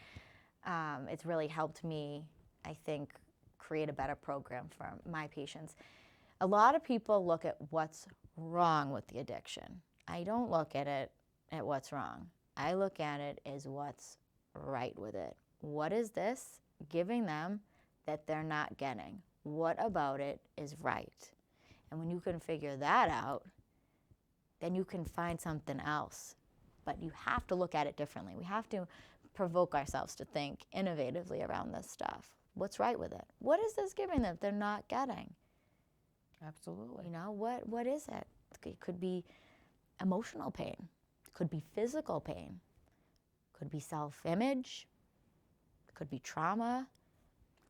C: it's really helped me, I think, create a better program for my patients. A lot of people look at what's wrong with the addiction. I don't look at it at what's wrong. I look at it as what's right with it. What is this giving them that they're not getting? What about it is right? And when you can figure that out, then you can find something else. But you have to look at it differently. We have to provoke ourselves to think innovatively around this stuff. What's right with it? What is this giving them they're not getting?
A: Absolutely.
C: You know, what is it? It could be emotional pain. It could be physical pain. It could be self-image. It could be trauma.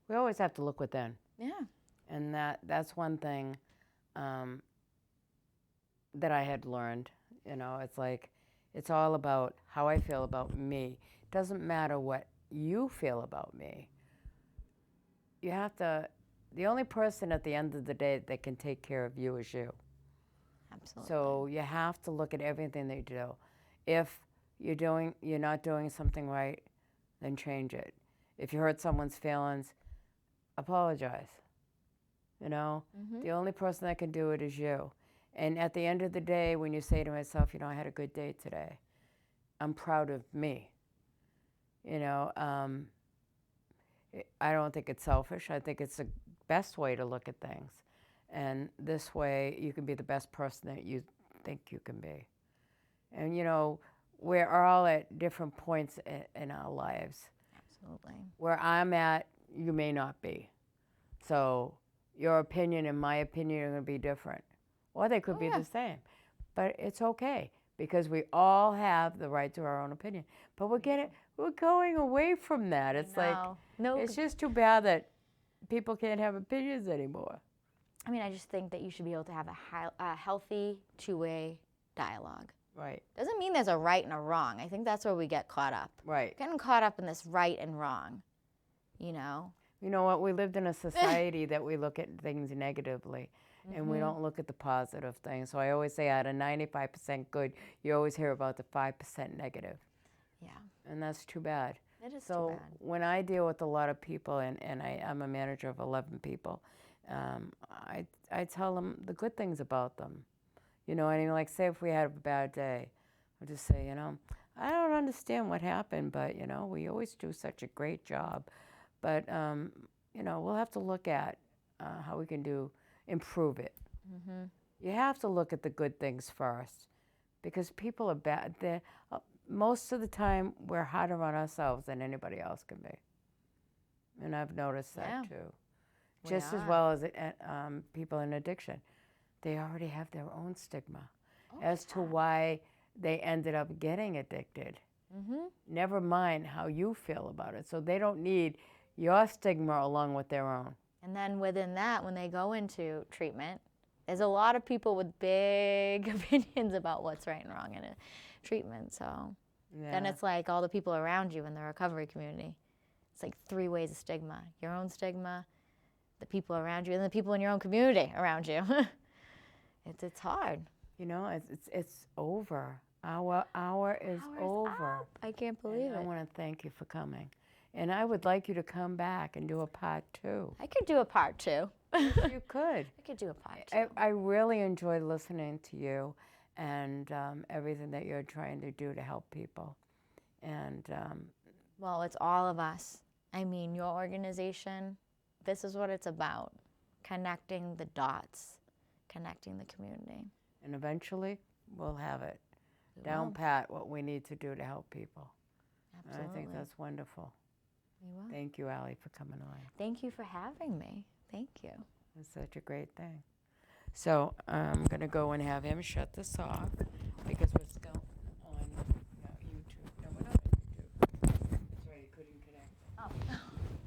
A: We always have to look within.
C: Yeah.
A: And that's one thing that I had learned. You know, it's like, it's all about how I feel about me. It doesn't matter what you feel about me. You have to, the only person at the end of the day that can take care of you is you.
C: Absolutely.
A: So you have to look at everything that you do. If you're not doing something right, then change it. If you hurt someone's feelings, apologize. You know, the only person that can do it is you. And at the end of the day, when you say to myself, you know, I had a good day today, I'm proud of me. You know, I don't think it's selfish. I think it's the best way to look at things. And this way, you can be the best person that you think you can be. And, you know, we're all at different points in our lives.
C: Absolutely.
A: Where I'm at, you may not be. So your opinion and my opinion are going to be different. Or they could be the same. But it's okay, because we all have the right to our own opinion. But we're going away from that. It's like, it's just too bad that people can't have opinions anymore.
C: I mean, I just think that you should be able to have a healthy two-way dialogue.
A: Right.
C: Doesn't mean there's a right and a wrong. I think that's where we get caught up.
A: Right.
C: Getting caught up in this right and wrong, you know?
A: You know what? We lived in a society that we look at things negatively, and we don't look at the positive things. So I always say, out of 95% good, you always hear about the 5% negative.
C: Yeah.
A: And that's too bad.
C: It is
A: So
C: too bad.
A: when I deal with a lot of people, and I'm a manager of 11 people, I tell them the good things about them. You know, and like, say if we had a bad day, I'll just say, you know, I don't understand what happened, but, you know, we always do such a great job. But, you know, we'll have to look at how we can improve it. You have to look at the good things first, because people are bad. Most of the time, we're harder on ourselves than anybody else can be. And I've noticed that too. Just as well as people in addiction. They already have their own stigma as to why they ended up getting addicted. Never mind how you feel about it. So they don't need your stigma along with their own.
C: And then within that, when they go into treatment, there's a lot of people with big opinions about what's right and wrong in a treatment. So then it's like all the people around you in the recovery community. It's like 3 ways of stigma. Your own stigma, the people around you, and the people in your own community around you. It's hard.
A: You know, it's over. Our hour is over.
C: Up. I can't believe it.
A: I want to thank you for coming. And I would like you to come back and do a part 2.
C: I could do a part 2.
A: Yes, you could.
C: I could do a pod too.
A: I really enjoy listening to you and everything that you're trying to do to help people. And
C: Well, it's all of us. I mean, your organization, this is what it's about. Connecting the dots, connecting the community.
A: and eventually we'll have it
C: We
A: down
C: will.
A: pat what we need to do to help people.
C: Absolutely.
A: And I think that's wonderful.
C: We will.
A: Thank you, Allie, for coming on.
C: Thank you for having me. Thank you.
A: It's such a great thing. So I'm going to go and have him shut this off because we're still on YouTube. No, we're not on YouTube. That's right, he couldn't connect.
C: Oh.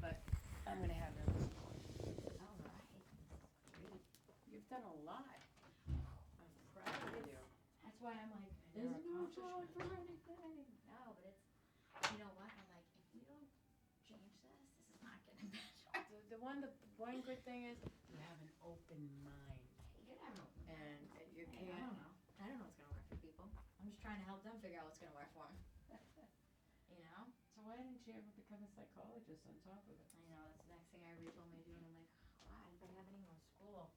A: But I'm going to have him record.
C: All right.
A: You've done a lot. I'm proud of you.
C: That's why I'm like,
A: Your
C: there's no
A: accomplishment.
C: time for anything. No, but it's, you know what? I'm like, if we don't change this, this is not getting better.
A: The one good thing is you have an open mind.
C: You can have an open
A: And you
C: I
A: can't.
C: don't know. I don't know what's gonna work for people. I'm just trying to help them figure out what's gonna work for them. You know?
A: So why didn't you ever become a psychologist on top of it?
C: I know, that's the next thing everybody told me to do, and I'm like, why? I don't have any more school.